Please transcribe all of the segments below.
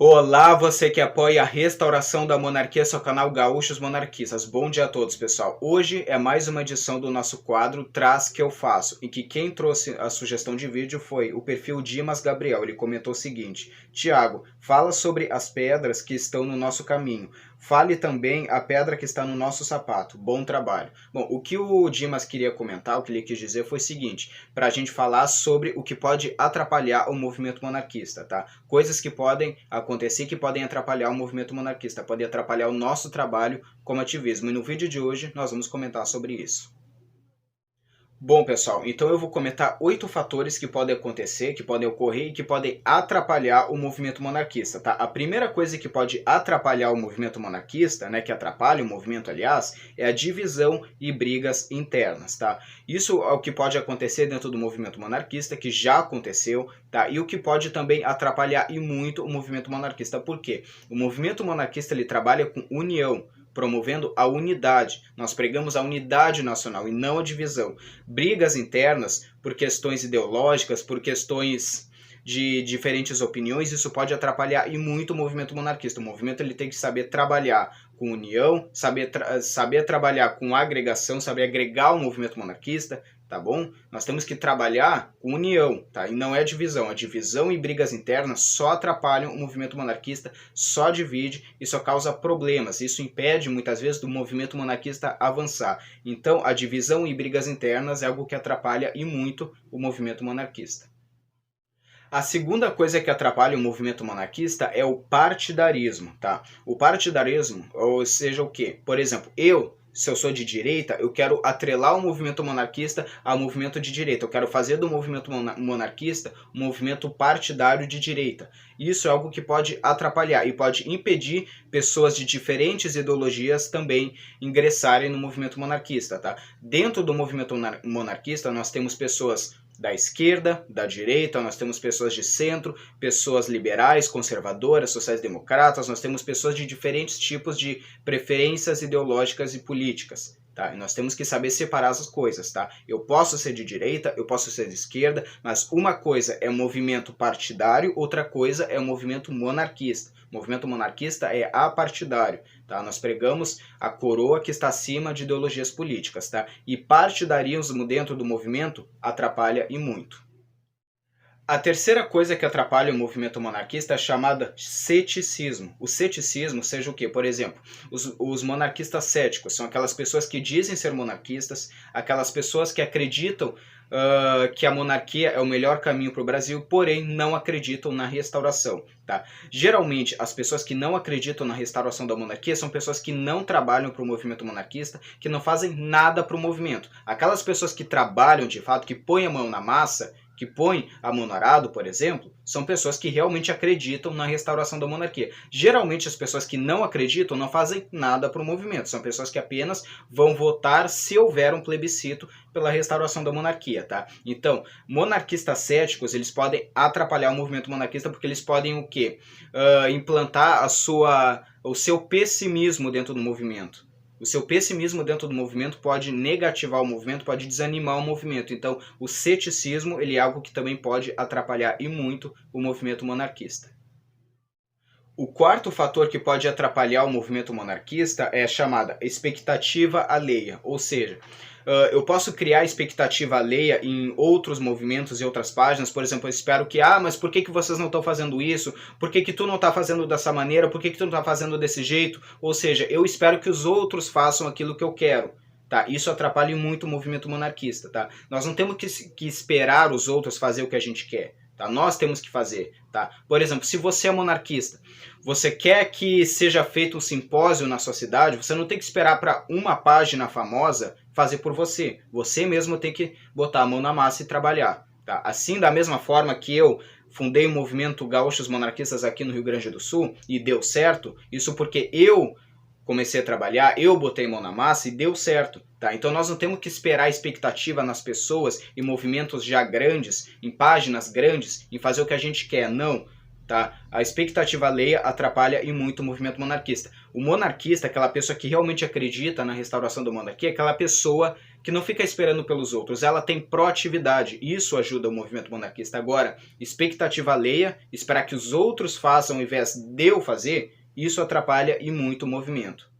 Olá, você que apoia a restauração da monarquia, seu canal Gaúchos Monarquistas. Bom dia a todos, pessoal. Hoje é mais uma edição do nosso quadro Traz que eu faço, em que quem trouxe a sugestão de vídeo foi o perfil Dimas Gabriel. Ele comentou o seguinte: Tiago, fala sobre as pedras que estão no nosso caminho. Fale também a pedra que está no nosso sapato. Bom trabalho. Bom, o que o Dimas queria comentar, o que ele quis dizer foi o seguinte, para a gente falar sobre o que pode atrapalhar o movimento monarquista, tá? Coisas que podem acontecer que podem atrapalhar o movimento monarquista, podem atrapalhar o nosso trabalho como ativismo. E no vídeo de hoje nós vamos comentar sobre isso. Bom, pessoal, então eu vou comentar 8 fatores que podem acontecer, que podem ocorrer e que podem atrapalhar o movimento monarquista, tá? A primeira coisa que pode atrapalhar o movimento monarquista, né, que atrapalha o movimento, aliás, é a divisão e brigas internas, tá? Isso é o que pode acontecer dentro do movimento monarquista, que já aconteceu, tá? E o que pode também atrapalhar e muito o movimento monarquista. Por quê? O movimento monarquista, ele trabalha com união, promovendo a unidade. Nós pregamos a unidade nacional e não a divisão. Brigas internas por questões ideológicas, por questões de diferentes opiniões, isso pode atrapalhar e muito o movimento monarquista. O movimento ele tem que saber trabalhar com união, saber trabalhar com agregação, saber agregar o movimento monarquista, tá bom? Nós temos que trabalhar com união, tá? E não é divisão. A divisão e brigas internas só atrapalham o movimento monarquista, só divide e só causa problemas. Isso impede, muitas vezes, do movimento monarquista avançar. Então, a divisão e brigas internas é algo que atrapalha e muito o movimento monarquista. A segunda coisa que atrapalha o movimento monarquista é o partidarismo, tá? O partidarismo, ou seja, o quê? Por exemplo, se eu sou de direita, eu quero atrelar o movimento monarquista ao movimento de direita. Eu quero fazer do movimento monarquista um movimento partidário de direita. Isso é algo que pode atrapalhar e pode impedir pessoas de diferentes ideologias também ingressarem no movimento monarquista, tá? Dentro do movimento monarquista, nós temos pessoas da esquerda, da direita, nós temos pessoas de centro, pessoas liberais, conservadoras, sociais-democratas, nós temos pessoas de diferentes tipos de preferências ideológicas e políticas, tá? E nós temos que saber separar as coisas, tá? Eu posso ser de direita, eu posso ser de esquerda, mas uma coisa é o movimento partidário, outra coisa é o movimento monarquista. O movimento monarquista é apartidário, tá? Nós pregamos a coroa que está acima de ideologias políticas, tá? E partidarismo dentro do movimento atrapalha e muito. A terceira coisa que atrapalha o movimento monarquista é chamada ceticismo. O ceticismo seja o quê? Por exemplo, os monarquistas céticos são aquelas pessoas que dizem ser monarquistas, aquelas pessoas que acreditam que a monarquia é o melhor caminho para o Brasil, porém não acreditam na restauração, tá? Geralmente, as pessoas que não acreditam na restauração da monarquia são pessoas que não trabalham para o movimento monarquista, que não fazem nada para o movimento. Aquelas pessoas que trabalham de fato, que põem a mão na massa, que põe a mão no arado, por exemplo, são pessoas que realmente acreditam na restauração da monarquia. Geralmente as pessoas que não acreditam não fazem nada para o movimento, são pessoas que apenas vão votar se houver um plebiscito pela restauração da monarquia, tá? Então, monarquistas céticos, eles podem atrapalhar o movimento monarquista porque eles podem o quê? Implantar o seu pessimismo dentro do movimento. O seu pessimismo dentro do movimento pode negativar o movimento, pode desanimar o movimento. Então, o ceticismo ele é algo que também pode atrapalhar e muito o movimento monarquista. O quarto fator que pode atrapalhar o movimento monarquista é a chamada expectativa alheia, ou seja, eu posso criar expectativa alheia em outros movimentos e outras páginas. Por exemplo, eu espero que, mas por que vocês não estão fazendo isso? Por que tu não está fazendo dessa maneira? Por que tu não está fazendo desse jeito? Ou seja, eu espero que os outros façam aquilo que eu quero. Tá? Isso atrapalha muito o movimento monarquista. Tá? Nós não temos que esperar os outros fazer o que a gente quer. Tá? Nós temos que fazer. Tá? Por exemplo, se você é monarquista, você quer que seja feito um simpósio na sua cidade, você não tem que esperar para uma página famosa fazer por você. Você mesmo tem que botar a mão na massa e trabalhar. Tá? Assim, da mesma forma que eu fundei o movimento Gaúchos Monarquistas aqui no Rio Grande do Sul e deu certo, isso porque eu comecei a trabalhar, eu botei a mão na massa e deu certo. Tá? Então nós não temos que esperar expectativa nas pessoas e movimentos já grandes, em páginas grandes, em fazer o que a gente quer. Não. Tá? A expectativa alheia atrapalha e muito o movimento monarquista. O monarquista, aquela pessoa que realmente acredita na restauração da monarquia, é aquela pessoa que não fica esperando pelos outros, ela tem proatividade. Isso ajuda o movimento monarquista. Agora, expectativa alheia, esperar que os outros façam ao invés de eu fazer, isso atrapalha e muito o movimento.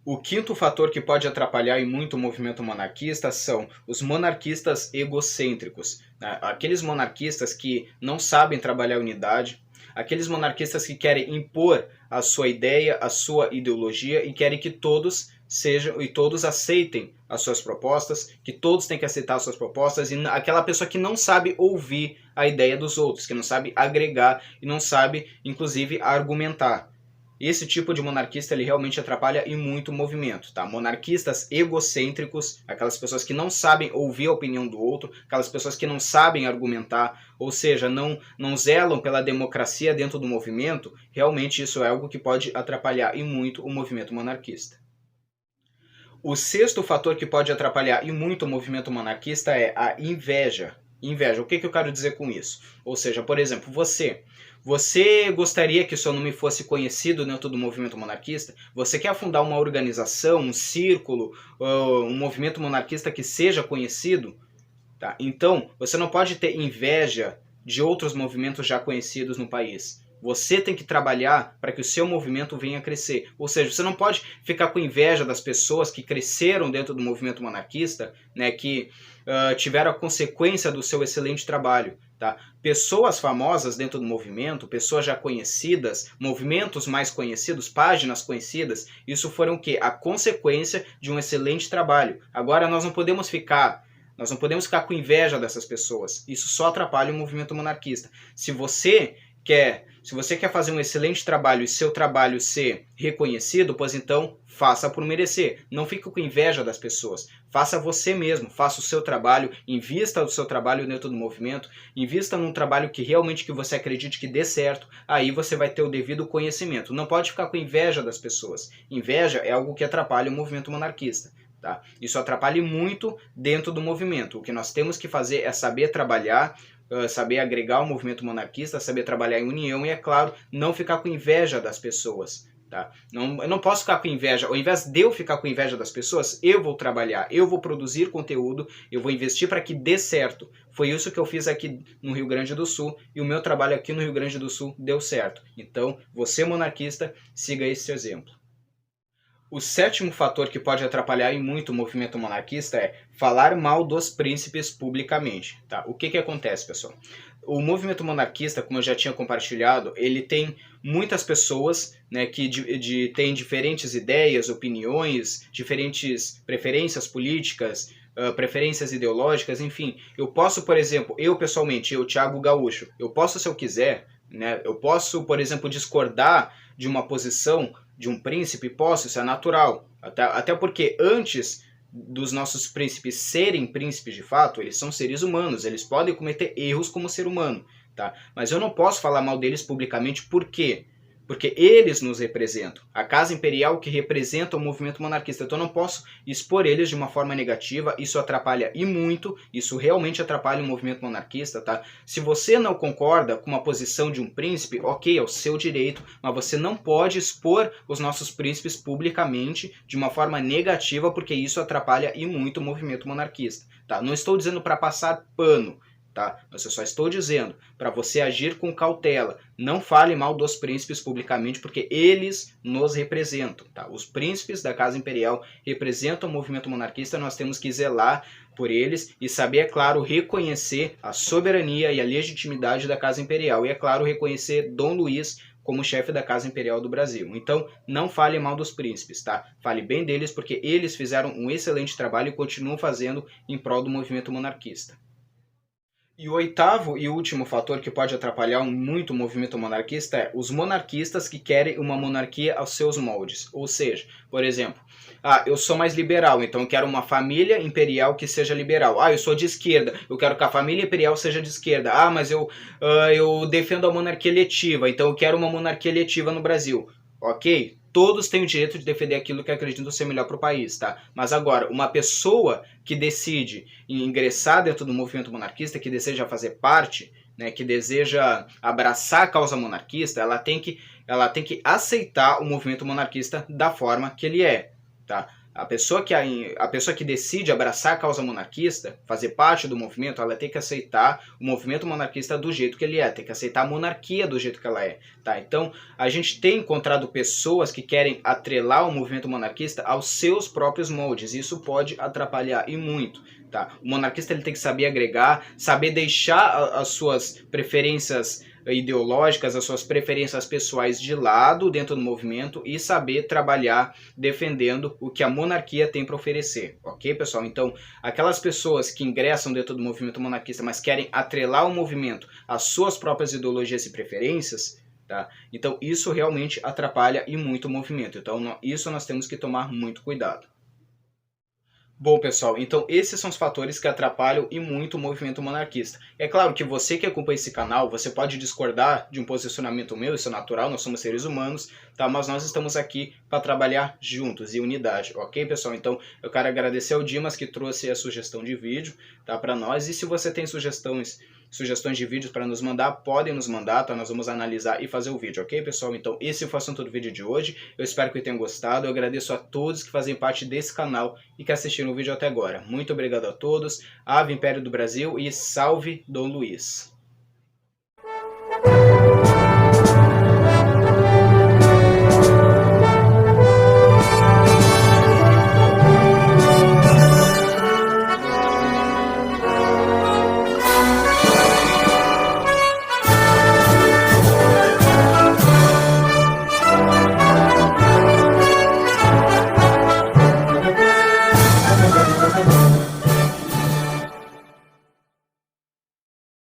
O quinto fator que pode atrapalhar e muito o movimento monarquista são os monarquistas egocêntricos, né? Aqueles monarquistas que não sabem trabalhar a unidade, aqueles monarquistas que querem impor a sua ideia, a sua ideologia e querem que todos sejam e todos aceitem as suas propostas, que todos têm que aceitar as suas propostas, e aquela pessoa que não sabe ouvir a ideia dos outros, que não sabe agregar e não sabe, inclusive, argumentar. Esse tipo de monarquista ele realmente atrapalha e muito o movimento, tá? Monarquistas egocêntricos, aquelas pessoas que não sabem ouvir a opinião do outro, aquelas pessoas que não sabem argumentar, ou seja, não zelam pela democracia dentro do movimento, realmente isso é algo que pode atrapalhar e muito o movimento monarquista. O sexto fator que pode atrapalhar e muito o movimento monarquista é a inveja. Inveja, o que eu quero dizer com isso? Ou seja, por exemplo, você gostaria que o seu nome fosse conhecido dentro do movimento monarquista? Você quer fundar uma organização, um círculo, um movimento monarquista que seja conhecido? Tá? Então, você não pode ter inveja de outros movimentos já conhecidos no país. Você tem que trabalhar para que o seu movimento venha a crescer. Ou seja, você não pode ficar com inveja das pessoas que cresceram dentro do movimento monarquista, né, que tiveram a consequência do seu excelente trabalho. Tá? Pessoas famosas dentro do movimento, pessoas já conhecidas, movimentos mais conhecidos, páginas conhecidas, isso foram o quê? A consequência de um excelente trabalho. Agora nós não podemos ficar com inveja dessas pessoas. Isso só atrapalha o movimento monarquista. Se você quer fazer um excelente trabalho e seu trabalho ser reconhecido, pois então faça por merecer. Não fique com inveja das pessoas. Faça você mesmo, faça o seu trabalho, invista o seu trabalho dentro do movimento, invista num trabalho que realmente que você acredite que dê certo, aí você vai ter o devido conhecimento. Não pode ficar com inveja das pessoas. Inveja é algo que atrapalha o movimento monarquista. Tá? Isso atrapalha muito dentro do movimento. O que nós temos que fazer é saber trabalhar, saber agregar o movimento monarquista, saber trabalhar em união e, é claro, não ficar com inveja das pessoas. Tá? Eu não posso ficar com inveja. Ao invés de eu ficar com inveja das pessoas, eu vou trabalhar, eu vou produzir conteúdo, eu vou investir para que dê certo. Foi isso que eu fiz aqui no Rio Grande do Sul e o meu trabalho aqui no Rio Grande do Sul deu certo. Então, você monarquista, siga esse exemplo. O sétimo fator que pode atrapalhar e muito o movimento monarquista é falar mal dos príncipes publicamente. Tá? O que acontece, pessoal? O movimento monarquista, como eu já tinha compartilhado, ele tem muitas pessoas, né, que têm diferentes ideias, opiniões, diferentes preferências políticas, preferências ideológicas, enfim. Eu posso, por exemplo, pessoalmente, Thiago Gaúcho, eu posso, se eu quiser, né, eu posso, por exemplo, discordar de uma posição de um príncipe, posso, isso é natural. Até porque antes dos nossos príncipes serem príncipes de fato, eles são seres humanos, eles podem cometer erros como ser humano, tá? Mas eu não posso falar mal deles publicamente, por quê? Porque eles nos representam. A Casa Imperial que representa o movimento monarquista. Então eu não posso expor eles de uma forma negativa. Isso atrapalha e muito. Isso realmente atrapalha o movimento monarquista, tá? Se você não concorda com uma posição de um príncipe, ok, é o seu direito. Mas você não pode expor os nossos príncipes publicamente de uma forma negativa, porque isso atrapalha e muito o movimento monarquista, tá? Não estou dizendo para passar pano. Tá? Mas eu só estou dizendo para você agir com cautela. Não fale mal dos príncipes publicamente, porque eles nos representam. Tá? Os príncipes da Casa Imperial representam o movimento monarquista, nós temos que zelar por eles e saber, é claro, reconhecer a soberania e a legitimidade da Casa Imperial. E, é claro, reconhecer Dom Luiz como chefe da Casa Imperial do Brasil. Então, não fale mal dos príncipes, tá? Fale bem deles, porque eles fizeram um excelente trabalho e continuam fazendo em prol do movimento monarquista. E o oitavo e último fator que pode atrapalhar muito o movimento monarquista é os monarquistas que querem uma monarquia aos seus moldes. Ou seja, por exemplo, eu sou mais liberal, então eu quero uma família imperial que seja liberal. Eu sou de esquerda, eu quero que a família imperial seja de esquerda. Mas eu defendo a monarquia eletiva, então eu quero uma monarquia eletiva no Brasil. Ok? Todos têm o direito de defender aquilo que acreditam ser melhor para o país, tá? Mas agora, uma pessoa que decide ingressar dentro do movimento monarquista, que deseja fazer parte, né, que deseja abraçar a causa monarquista, ela tem que aceitar o movimento monarquista da forma que ele é, tá? A pessoa que decide abraçar a causa monarquista, fazer parte do movimento, ela tem que aceitar o movimento monarquista do jeito que ele é, tem que aceitar a monarquia do jeito que ela é. Tá? Então, a gente tem encontrado pessoas que querem atrelar o movimento monarquista aos seus próprios moldes. Isso pode atrapalhar e muito. Tá? O monarquista ele tem que saber agregar, saber deixar as suas preferências ideológicas, as suas preferências pessoais de lado dentro do movimento e saber trabalhar defendendo o que a monarquia tem para oferecer, ok, pessoal? Então, aquelas pessoas que ingressam dentro do movimento monarquista, mas querem atrelar o movimento às suas próprias ideologias e preferências, tá? Então, isso realmente atrapalha e muito o movimento. Então, isso nós temos que tomar muito cuidado. Bom, pessoal, então esses são os fatores que atrapalham e muito o movimento monarquista. É claro que você que acompanha esse canal, você pode discordar de um posicionamento meu, isso é natural, nós somos seres humanos, tá? Mas nós estamos aqui para trabalhar juntos, em unidade, ok, pessoal? Então eu quero agradecer ao Dimas que trouxe a sugestão de vídeo, tá, para nós. E se você tem sugestões de vídeos para nos mandar, podem nos mandar, tá? Nós vamos analisar e fazer o vídeo, ok, pessoal? Então esse foi o assunto do vídeo de hoje. Eu espero que tenham gostado. Eu agradeço a todos que fazem parte desse canal e que assistiram o vídeo até agora. Muito obrigado a todos. Ave Império do Brasil e salve Dom Luiz!